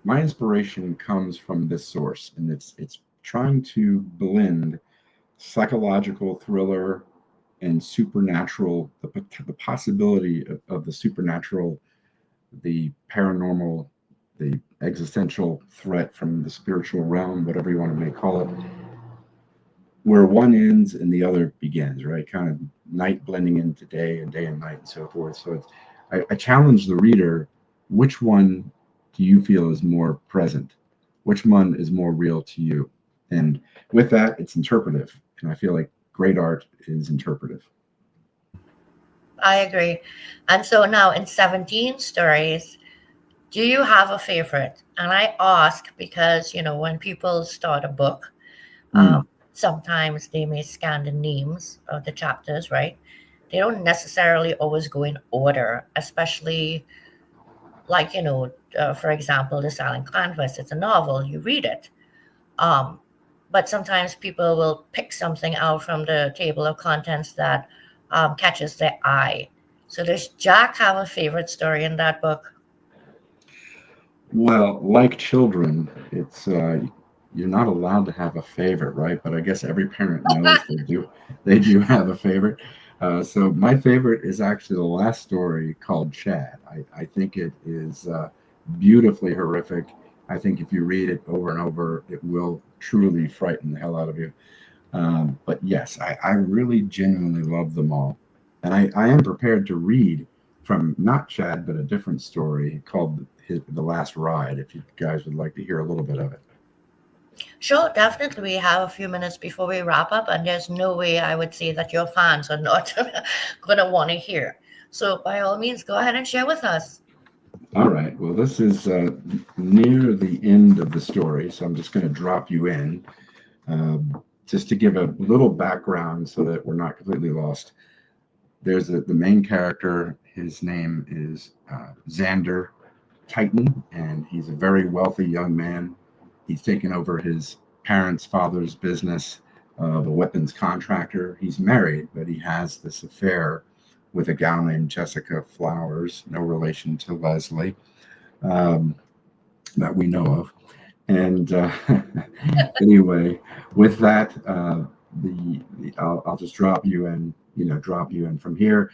[SPEAKER 2] my inspiration comes from this source, and it's trying to blend psychological thriller and supernatural, the possibility of the supernatural, the paranormal, the existential threat from the spiritual realm, whatever you want to may call it, where one ends and the other begins, right? Kind of night blending into day and day and night and so forth. So I challenge the reader, which one do you feel is more present? Which one is more real to you? And with that, it's interpretive. And I feel like great art is interpretive.
[SPEAKER 1] I agree. And so now in 17 stories, do you have a favorite? And I ask because, when people start a book, um,
[SPEAKER 2] Mm,
[SPEAKER 1] sometimes they may scan the names of the chapters, right? They don't necessarily always go in order, especially like, for example, The Silent Canvas. It's a novel, you read it. Um, but sometimes people will pick something out from the table of contents that catches their eye. So does Jack have a favorite story in that book?
[SPEAKER 2] well, like children, it's you're not allowed to have a favorite, right? But I guess every parent knows they do have a favorite. So my favorite is actually the last story called Chad. I think it is beautifully horrific. I think if you read it over and over, it will truly frighten the hell out of you. But yes, I really genuinely love them all. And I am prepared to read from not Chad, but a different story called The Last Ride, if you guys would like to hear a little bit of it.
[SPEAKER 1] Sure, definitely. We have a few minutes before we wrap up, and there's no way I would say that your fans are not going to want to hear. So, by all means, go ahead and share with us.
[SPEAKER 2] All right. Well, this is near the end of the story, so I'm just going to drop you in just to give a little background so that we're not completely lost. There's the main character. His name is Xander Titan, and he's a very wealthy young man. He's taken over his parents' father's business of a weapons contractor. He's married, but he has this affair with a gal named Jessica Flowers, no relation to Leslie, um, that we know of. And anyway, with that, I'll just drop you in, drop you in from here.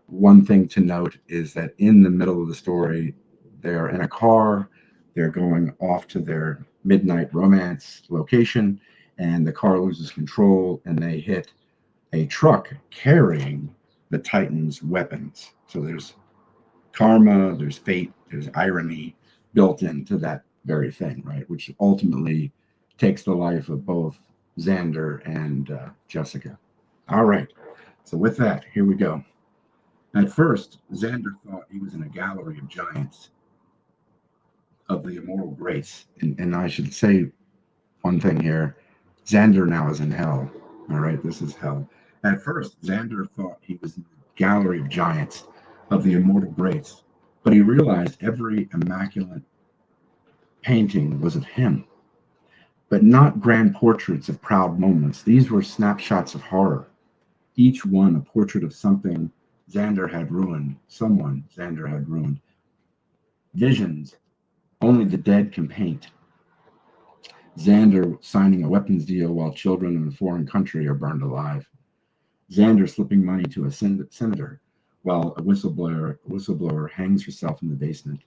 [SPEAKER 2] One thing to note is that in the middle of the story, they're in a car, they're going off to their midnight romance location, and the car loses control and they hit a truck carrying the Titan's weapons. So there's karma, there's fate, there's irony built into that very thing, right? Which ultimately takes the life of both Xander and Jessica. All right. So with that, here we go. At first, Xander thought he was in a gallery of giants of the immortal grace. And I should say one thing here. Xander now is in hell. All right, this is hell. At first, Xander thought he was in the gallery of giants of the immortal grace, but he realized every immaculate painting was of him, but not grand portraits of proud moments. These were snapshots of horror, each one a portrait of something Xander had ruined, someone Xander had ruined. Visions only the dead can paint. Xander signing a weapons deal while children in a foreign country are burned alive. Xander slipping money to a senator while a whistleblower hangs herself in the basement.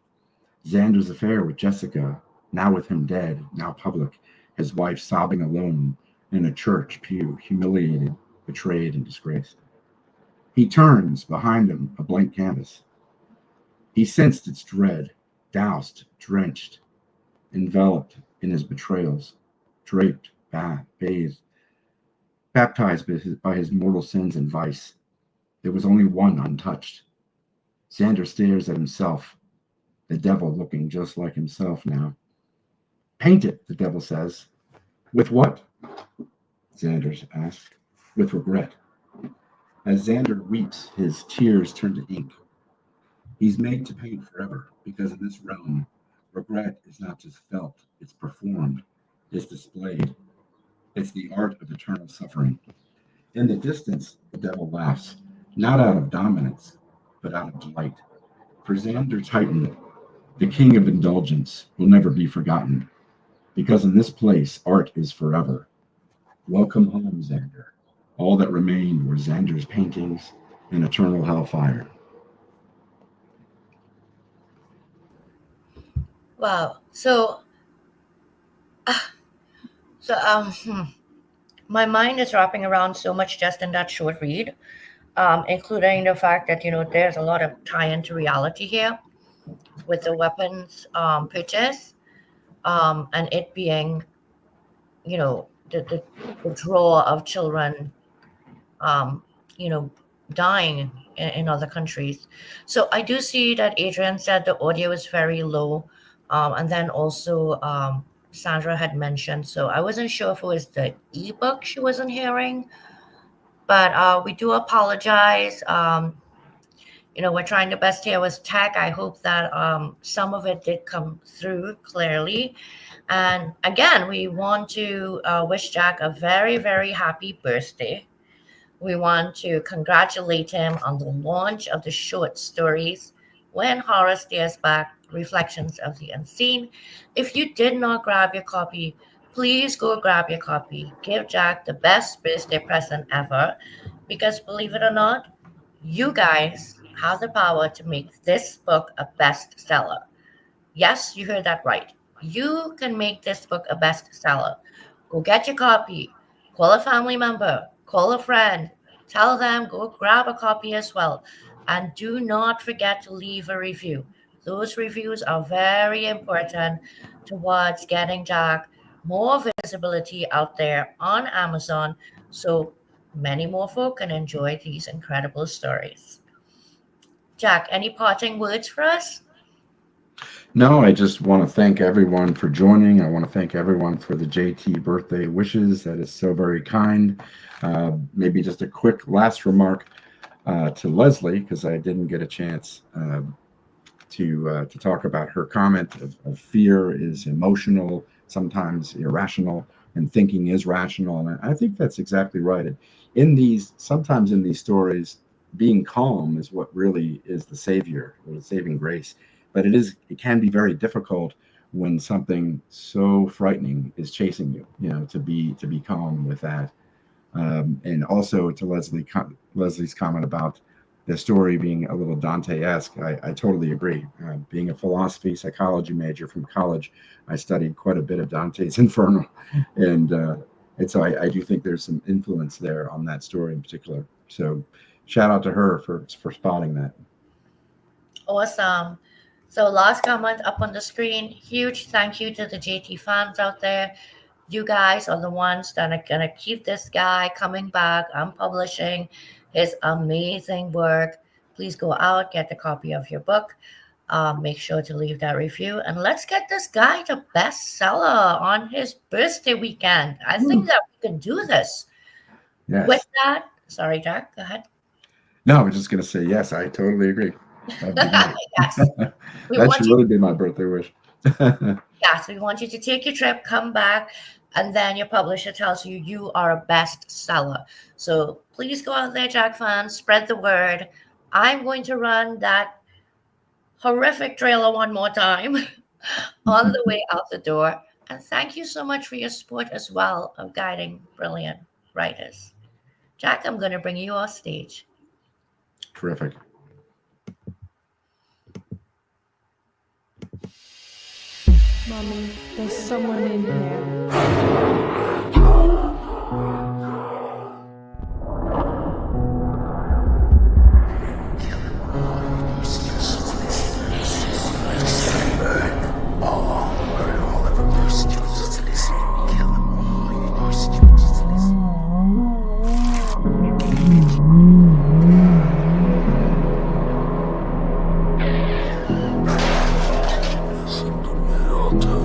[SPEAKER 2] Xander's affair with Jessica, now with him dead, now public, his wife sobbing alone in a church pew, humiliated, betrayed, and disgraced. He turns behind him a blank canvas. He sensed its dread, doused, drenched, enveloped in his betrayals, draped, bathed, baptized by his mortal sins and vice. There was only one untouched. Xander stares at himself, the devil looking just like himself now. Paint it, the devil says. With what? Xander asks. With regret. As Xander weeps, his tears turn to ink. He's made to paint forever, because in this realm, regret is not just felt, it's performed, it's displayed. It's the art of eternal suffering. In the distance, the devil laughs, not out of dominance, but out of delight. For Xander Titan, the king of indulgence, will never be forgotten, because in this place, art is forever. Welcome home, Xander. All that remained were Xander's paintings and eternal hellfire.
[SPEAKER 1] Wow. So, so My mind is wrapping around so much just in that short read, including the fact that there's a lot of tie into reality here with the weapons purchase, and it being the draw of children, um, you know, dying in other countries. So I do see that Adrian said the audio is very low, and then also Sandra had mentioned. So I wasn't sure if it was the ebook she wasn't hearing, but we do apologize. We're trying the best here with tech. I hope that some of it did come through clearly. And again, we want to wish Jack a very, very happy birthday. We want to congratulate him on the launch of the short stories When Horror Stares Back, Reflections of the Unseen. If you did not grab your copy, please go grab your copy. Give Jack the best birthday present ever, because believe it or not, you guys have the power to make this book a bestseller. Yes, you heard that right. You can make this book a bestseller. Go get your copy. Call a family member. Call a friend. Tell them, go grab a copy as well. And do not forget to leave a review. Those reviews are very important towards getting Jack more visibility out there on Amazon so many more folk can enjoy these incredible stories. Jack, any parting words for us?
[SPEAKER 2] No, I just want to thank everyone for joining. I want to thank everyone for the JT birthday wishes. That is so very kind. Maybe just a quick last remark to Leslie, because I didn't get a chance to talk about her comment of fear is emotional, sometimes irrational, and thinking is rational. And I think that's exactly right. Sometimes in these stories, being calm is what really is the savior or the saving grace. But it can be very difficult when something so frightening is chasing you, to be calm with that. And also to Leslie's comment about the story being a little Dante-esque, I totally agree. Being a philosophy psychology major from college, I studied quite a bit of Dante's Inferno, and so I do think there's some influence there on that story in particular. So shout out to her for spotting that.
[SPEAKER 1] Awesome. So last comment up on the screen. Huge thank you to the JT fans out there. You guys are the ones that are going to keep this guy coming back and publishing his amazing work. Please go out, get the copy of your book. Make sure to leave that review. And let's get this guy to bestseller on his birthday weekend. I think that we can do this.
[SPEAKER 2] Yes.
[SPEAKER 1] With that, sorry, Jack, go ahead.
[SPEAKER 2] No, I was just going to say, yes, I totally agree.
[SPEAKER 1] Yes.
[SPEAKER 2] That should really be my birthday wish.
[SPEAKER 1] Yes, we want you to take your trip, come back, and then your publisher tells you you are a bestseller. So please go out there, Jack fans, spread the word. I'm going to run that horrific trailer one more time on the way out the door. And thank you so much for your support as well of guiding brilliant writers. Jack, I'm going to bring you off stage.
[SPEAKER 2] Terrific.
[SPEAKER 7] Mommy, there's someone in here.
[SPEAKER 8] Altar.